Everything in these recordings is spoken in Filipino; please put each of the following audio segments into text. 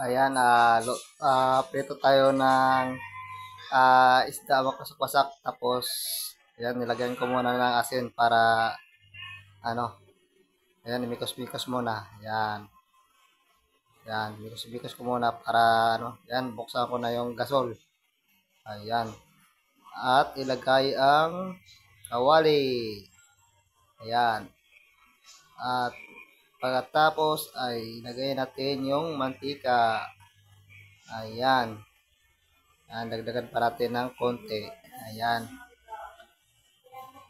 Ayan, prito tayo ng isda wasak-wasak. Tapos, ayan, nilagyan ko muna ng asin para, ano, ayan, imikos-mikos muna. Ayan, ayan, mikos-mikos ko muna para, ayan, buksan ko na yung gasol. Ayan, at ilagay ang kawali. Ayan, at pagkatapos ay ilagay natin yung mantika. Ayan. Dagdagan pa natin ng konti. Ayan.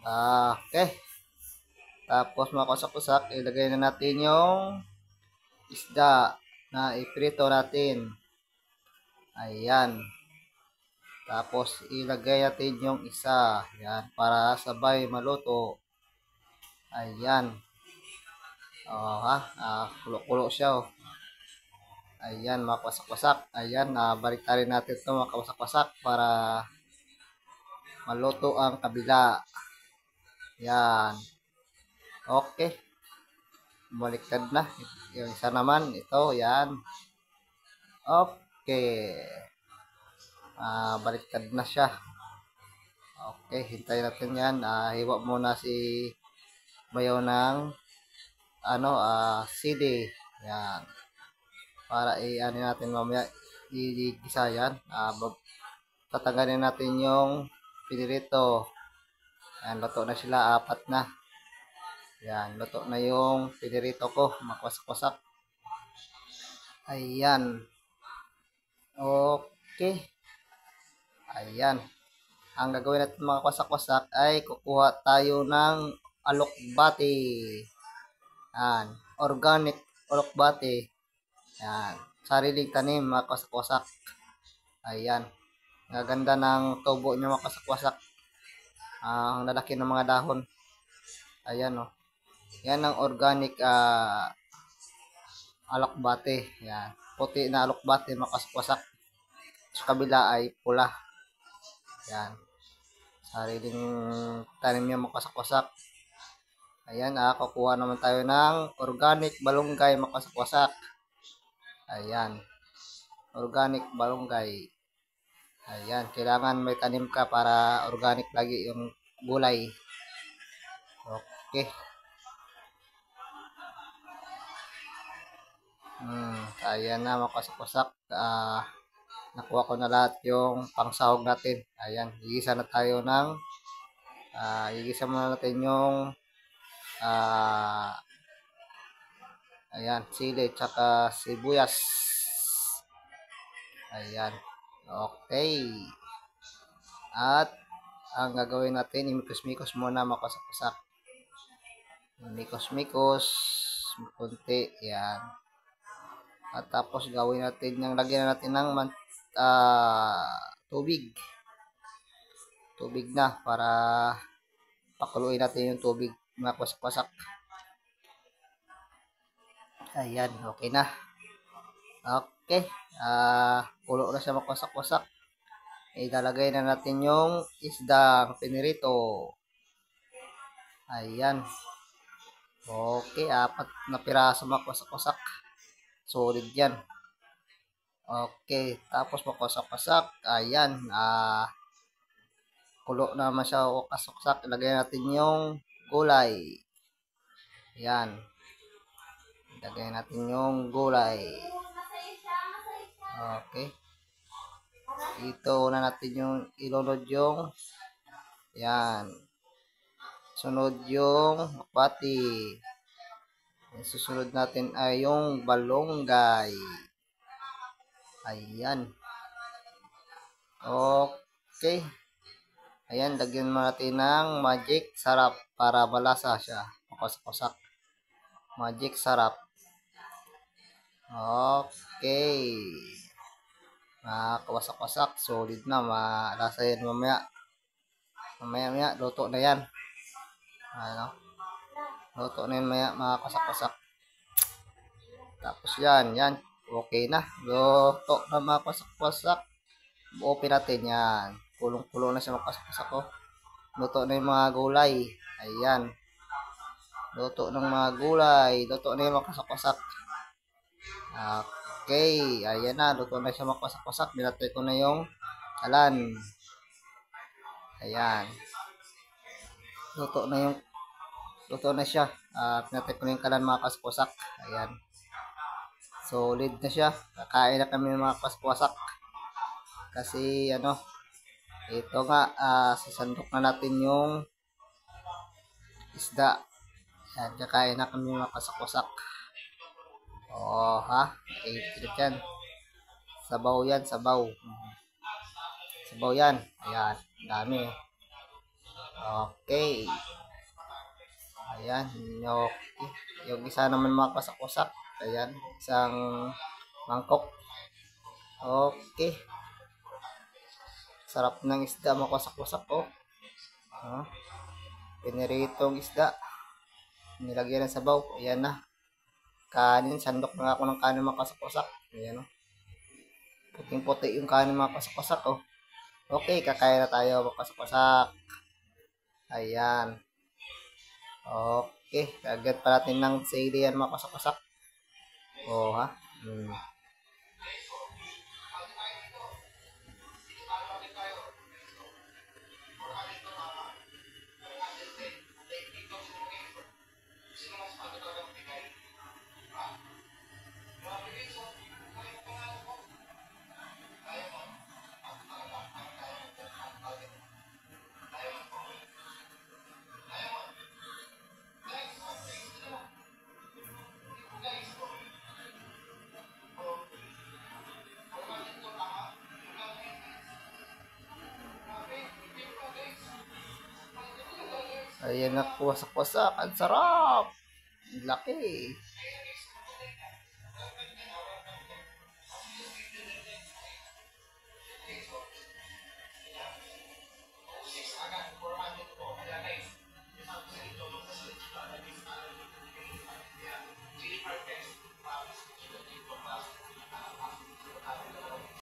Okay. Tapos mga kusak-kusak, ilagay na natin yung isda na iprito natin. Ayan. Tapos ilagay natin yung isa. Ayan. Para sabay maluto. Ayan. Kulo-kulo siya. Ayan mga kusak-kusak. Ayan. Baliktarin natin ito mga kusak-kusak para maluto ang kabila. Yan. Okay. Baliktad na. Yung isa naman, ito, yan. Okay. Baliktad na siya. Okay, hintayin natin yan. Hiwa muna si bayaw ng CD. Yan. Para i-ano natin mamaya, i-gisa yan. Tatanggalin natin yung pinirito. Yan, luto na sila, apat na. Yan, luto na yung pinirito ko, makwasak-wasak. Ayan. Okay. Ayan. Ang gagawin natin mga kwasak-kwasak ay kukuha tayo ng alokbati. Yan. Organic alokbati. Yan. Sariling tanim mga kwasak-kwasak. Ayan. Gaganda ng tubo niya mga kwasak-kwasak. Ang lalaki ng mga dahon. Ayan o. Yan ang organic alokbati. Yan. Puti na alokbati mga kwasak-kwasak. Sa kabila ay pula. Yan. Sariling tanim niya makasak-wasak. Ayan, kukuha naman tayo ng organic balunggay makasak-wasak. Ayan. Organic balunggay. Ayan, kailangan may tanim ka para organic lagi yung gulay. Okay. Ayan na makasak-wasak. Nakuha ko na lahat yung pangsahog natin. Ayan, igisa na tayo ng igisa muna natin yung ayan, sili tsaka sibuyas. Ayan. Okay. At ang gagawin natin, imikos-mikos muna makasak-wasak. Mikos-mikos kunti. Ayan. At tapos gawin natin yung lagyan natin ng tubig. Tubig na para pakuluin natin yung tubig na wasak-wasak. Ayan, okay na. Okay. Kulo na siya makwasak-wasak. Ilalagay na natin yung isdang pinirito. Ayan. Okay, 4 na piraso makwasak-wasak. Solid yan. Okay, tapos makwasak-wasak. Ayan, kulo na naman siya wakwasak. Ilagay natin yung gulay. Ayan. Ilagay natin yung gulay. Okay. Ito na natin yung ilunod yung yan. Sunod yung pati. Susunod natin ay yung balonggay. Ayan. Okay. Ayan, lagyan mo natin ng magic sarap para malasa siya. Makosak-kosak. Magic sarap. Okay. Kawasak-wasak. Solid na. Malasa yan mamaya. Mamaya, luto na yan. Ano? Luto na yan maya, mga kasak-kasak. Tapos yan. Okay na. Luto na mga kasak-kasak. Open natin yan. Kulong-kulong na siya mga kasak-kasak ko. Luto na yung mga gulay. Ayan. Luto ng mga gulay. Luto na yung mga kasak-kasak. Okay, ayan na, luto na siya makwasak-wasak. Binatay ko na yung kalan. Ayan. Luto na siya. Pinatay ko na yung kalan mga kaswasak. Ayan. Solid na siya. Kakain na kami ng mga kaswasak. Kasi ano, ito nga, sasandok na natin yung isda. Ayan, kakain na kami mga kaswasak. Oh, ha? Ikit yan. Sabaw yan, sabaw. Sabaw yan. Ayan, dami. Okay. Ayan, okay. Yung isa naman mga kasak-wasak. Ayan, isang mangkok. Okay. Sarap ng isda mga kasak-wasak, oh. Piniritong isda. Nilagyan ng sabaw. Ayan na. Kanin, sandok na ako ng kanin mga kasak-wasak. Ayan, oh. Puting-puti yung kanin mga kasak-wasak, oh. Okay, kakain na tayo mga kasak-wasak. Ayan. Okay, lagyan pa natin ng sili yan mga kasak-wasak. Oh, ha? Ayan na, wasak-wasak. Ang sarap. Laki.